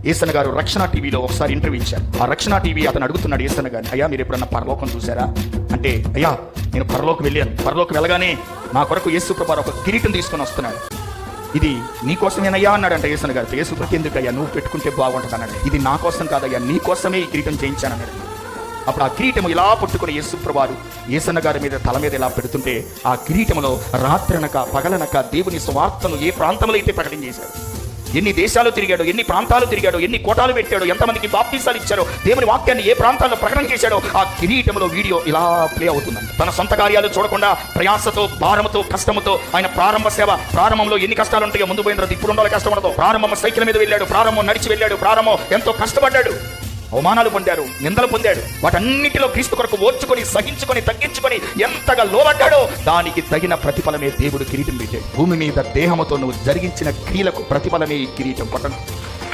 యేసన్న గారు రక్షణ టీవీలో ఒకసారి ఇంటర్వ్యూ ఇచ్చారు. ఆ రక్షణ టీవీ అతను అడుగుతున్నాడు యేసన్న గారిని, అయ్యా మీరు ఎప్పుడన్నా పరలోకం చూసారా అంటే, అయ్యా నేను పరలోకి వెళ్ళాను, పరలోకి వెళ్ళగానే నా కొరకు యేసు ప్రభు ఒక కిరీటం తీసుకొని వస్తున్నాడు, ఇది నీ కోసమేనయ్యా అన్నాడంట యేసన్న గారు. యేసు ప్రభు ఎందుకయ్యా నువ్వు పెట్టుకుంటే బాగుంటుంది అన్నాడు. ఇది నా కోసం కాదయ్యా, నీ కోసమే ఈ కిరీటం చేయించానన్నాడు. అప్పుడు ఆ కిరీటం ఇలా పట్టుకుని యేసు ప్రభువారు యేసన్న గారి మీద తల మీద ఇలా పెడుతుంటే ఆ కిరీటంలో రాత్రనక పగలనక దేవుని స్వార్థను ఏ ప్రాంతంలో అయితే ప్రకటన చేశాడు, ఎన్ని దేశాలు తిరిగాడో, ఎన్ని ప్రాంతాలు తిరిగాడో, ఎన్ని కోటాలు పెట్టాడో, ఎంతమందికి బాప్తీసాలు ఇచ్చాడో, దేవుని వాక్యాన్ని ఏ ప్రాంతాల్లో ప్రకటన చేశాడో ఆ కిరీటంలో వీడియో ఇలా ప్లే అవుతుంది. తన సొంత కార్యాలు చూడకుండా ప్రయాసతో, భారముతో, కష్టముతో ఆయన ప్రారంభ సేవ, ప్రారంభంలో ఎన్ని కష్టాలు ఉంటాయో ముందు పోయిన తర్వాత ఇప్పుడు ఉండాలి కష్టం ఉండదు. ప్రారంభం సైకిల్ మీద వెళ్ళాడు, ప్రారంభం నడిచి వెళ్ళాడు, ప్రారంభం ఎంతో కష్టపడ్డాడు, అవమానాలు పొందాడు, నిందలు పొందాడు. వాటన్నిటిలో క్రీస్తు కొరకు ఓర్చుకొని, సహించుకొని, తగ్గించుకొని ఎంతగా లోబడ్డాడో దానికి తగిన ప్రతిఫలమే దేవుడు కిరీటం పెట్టాడు. భూమి మీద దేహముతో నువ్వు జరిగించిన క్రియలకు ప్రతిఫలమే ఈ కిరీటం.